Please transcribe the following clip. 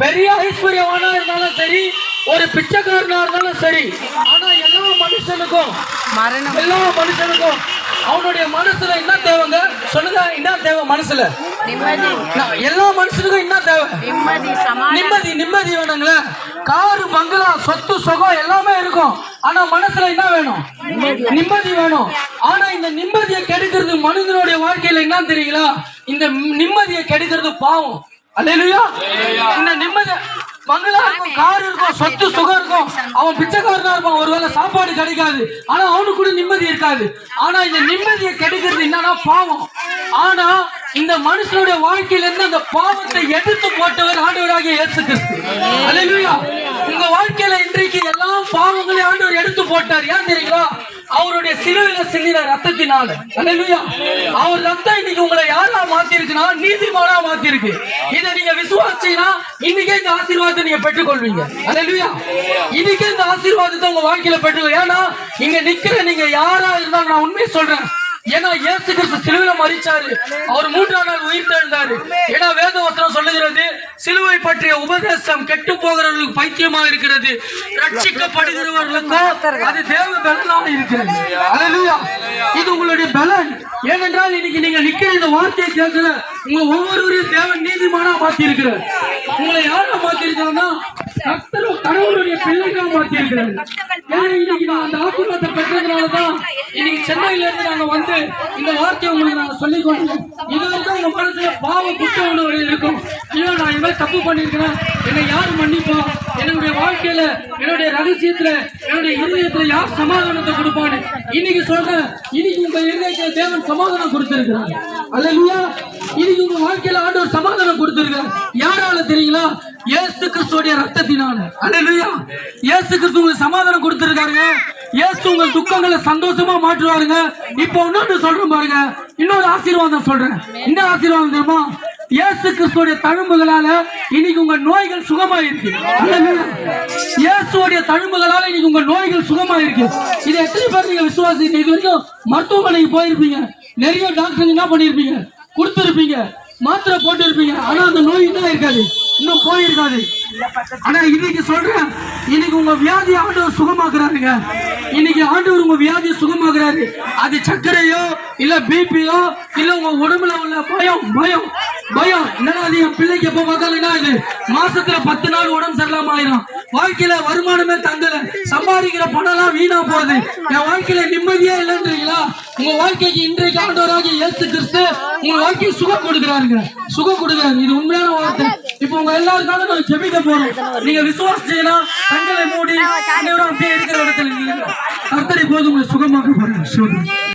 பெரிய ஐஸ்வர்யவானா இருந்தாலும் சரி, ஒரு பிச்சைக்காரனா இருந்தாலும் சரி, ஆனா எல்லா மனுஷனுக்கும் அவனுடைய மனசுல என்ன தேவைங்க சொல்லுங்க? என்ன தேவை மனசுல? எல்லா மனுஷனுக்கும் என்ன தேவை? நிம்மதி வேணுங்களே. காரு, பங்களா, சொத்து, சுகம் எல்லாமே இருக்கும். ஆனா மனசுல என்ன வேணும்? நிம்மதி வேணும். ஆனா இந்த நிம்மதியை கெடுக்கிறது மனிதனுடைய வாழ்க்கையில என்ன தெரியுங்களா? இந்த நிம்மதியை கெடுக்கிறது பாவம். அல்லேலூயா. இந்த நிம்மதி பங்களா இருக்கும், கார் இருக்கும், சொத்து சுகம் இருக்கும், அவன் பிச்சைக்காரனா இருப்பான், ஒருவேளை சாப்பாடு கிடைக்காது, ஆனா அவனுக்கு கூட நிம்மதி இருக்காது. ஆனா இந்த நிம்மதியை கெடுக்கிறது என்னன்னா பாவம். ஆனா இந்த மனுஷனுடைய வாழ்க்கையில இருந்து அந்த பாவத்தை எடுத்து போட்டவர் ஆண்டவராகிய இயேசு கிறிஸ்து. அல்லேலூயா. உங்க வாழ்க்கையில இன்றைக்கு எல்லா பாவங்களையும் ஆண்டவர் எடுத்து போட்டார். ஏன் தெரியுங்களா? அவருடைய சிலுவையில சிந்தின ரத்தத்தினால. அல்லேலூயா. அவர் ரத்தம் இன்னைக்கு உங்களை யாரா மாத்தி இருக்குன்னா நீதிமானா மாத்தி இருக்கு. இதை நீங்க விசுவாசிச்சீங்கன்னா இன்னைக்கே இந்த ஆசீர்வாதத்தை நீங்க பெற்றுக்கொள்வீங்க. அல்லேலூயா. இன்னைக்கே இந்த ஆசீர்வாதத்தை உங்க வாழ்க்கையில பெற்றுக்கொள். ஏன்னா இங்க நிக்கிற நீங்க யாரா இருந்தாலும் நான் உண்மையை சொல்றேன். ஏன்னா இயேசு கிறிஸ்து சிலுவையில மரிச்சாரு, அவர் 3ஆம் நாள் உயிர் தெழுந்தாரு. ஏன்னா வேத வசனம் சொல்லுகிறது, சிலுவை பற்றிய உபதேசம் கெட்டு போகிறவர்களுக்கு பைத்தியமா இருக்கிறது, ரட்சிக்கப்படுகிறவர்களுக்கோ அது தேவ பலனாக இருக்கிறது. அல்லேலூயா. இது உங்களுடைய பலன். ஏனென்றால் இன்னைக்கு நீங்க நிக்கிற இந்த வார்த்தையை கேட்கிற உங்க ஒவ்வொருவரையும் தேவன் நீதிமானா மாத்தி இருக்கிறார். உங்களை யாரா மாத்தி இருக்கிறான்னா கடவுளுடைய பிள்ளைகளா மாத்தி இருக்கிறார். இன்னைக்கு நான் அந்த ஆசீர்வாதத்தை பெற்றதுனாலதான் இன்னைக்கு சென்னையில இருந்து நாங்க வந்து இந்த வார்த்தையை உங்களுக்கு நாங்க சொல்லிக் கொடுத்தோம். இது வரைக்கும் உங்க மனசுல பாவ குற்ற உணர்வு இருக்கும். ஐயோ நான் இந்த மாதிரி தப்பு பண்ணிருக்கிறேன், என்னை யாரு மன்னிப்பா? என்னுடைய வாழ்க்கையில, என்னுடைய ரகசியத்துல, என்னுடைய இருதயத்துல யார் சமாதானத்தை கொடுப்பான்னு இன்னைக்கு சொல்றேன். இன்னைக்கு உங்க இருதயத்துல தேவன் சமாதானம் கொடுத்திருக்கிறார். அல்லேலூயா. இன்னைக்கு உங்க வாழ்க்கையில ஆண்டவர் சமாதானம் கொடுத்திருக்கிறார். யாரால தெரியுங்களா? இயேசு கிறிஸ்துவோட ரத்தத்தினால. அல்லேலூயா. இயேசு கிறிஸ்து உங்களுக்கு சமாதானம் கொடுத்திருக்காருங்க. இயேசு உங்கள் துக்கங்களை சந்தோஷமா மாற்றுவாருங்க. இப்போ இன்னொன்று சொல்றேன் பாருங்க, இன்னொரு ஆசீர்வாதம் சொல்றேன். இந்த ஆசீர்வாதம் தெரியுமா? இயேசு கிறிஸ்துவோட தழும்புகளால இன்னைக்கு உங்க நோய்கள் சுகமாயிருக்கு. இயேசுவோட தழும்புகளால இன்னைக்கு உங்க நோய்கள் சுகமாயிருக்கு. இதை எத்தனை பேர் நீங்க விசுவாசிங்க? இது வரைக்கும் மருத்துவமனைக்கு போயிருப்பீங்க, நிறைய டாக்டர் என்ன பண்ணிருப்பீங்க? கொடுத்திருப்பீங்க, மாத்திரை போட்டு இருப்பீங்க, ஆனா அந்த நோய் இன்னும் இருக்காது, இன்னும் போயிருக்காது. ஆனா இன்னைக்கு சொல்றேன், இன்னைக்கு உங்க வியாதி ஆண்டவர் சுகமாக்குறாருங்க. இன்னைக்கு ஆண்டவர் உங்க வியாதியை சுகமாக்குறாரு. அது சர்க்கரையோ இல்ல பிபியோ இல்ல உங்க உடம்புல உள்ள பயம் என்னன்னா, அது என் பிள்ளைக்கு எப்ப பார்த்தாலும் என்ன ஆகுது, மாசத்துல 10 நாள் உடம்பு சரியில்லாம ஆயிரும், வாழ்க்கையில வருமானமே தங்கல, சம்பாதிக்கிற பணம் எல்லாம் வீணா போகுது, என் வாழ்க்கையில நிம்மதியே இல்லைன்றீங்களா? உங்க வாழ்க்கைக்கு இன்றைக்கு ஆண்டவராகிய இயேசு கிறிஸ்து உங்க வாழ்க்கையை சுகம் கொடுக்குறாருங்க. சுகம் கொடுக்குறாரு. இது உண்மையான வார்த்தை. இப்போ உங்க எல்லாருக்காலும் நான் ஜெபிக்க போறோம். நீங்க விசுவாசிச்சீங்கன்னா கண்களை மூடி அப்படியே இருக்கிற இடத்துல கர்த்தரை போது உங்களை சுகமாக்க போறேன்.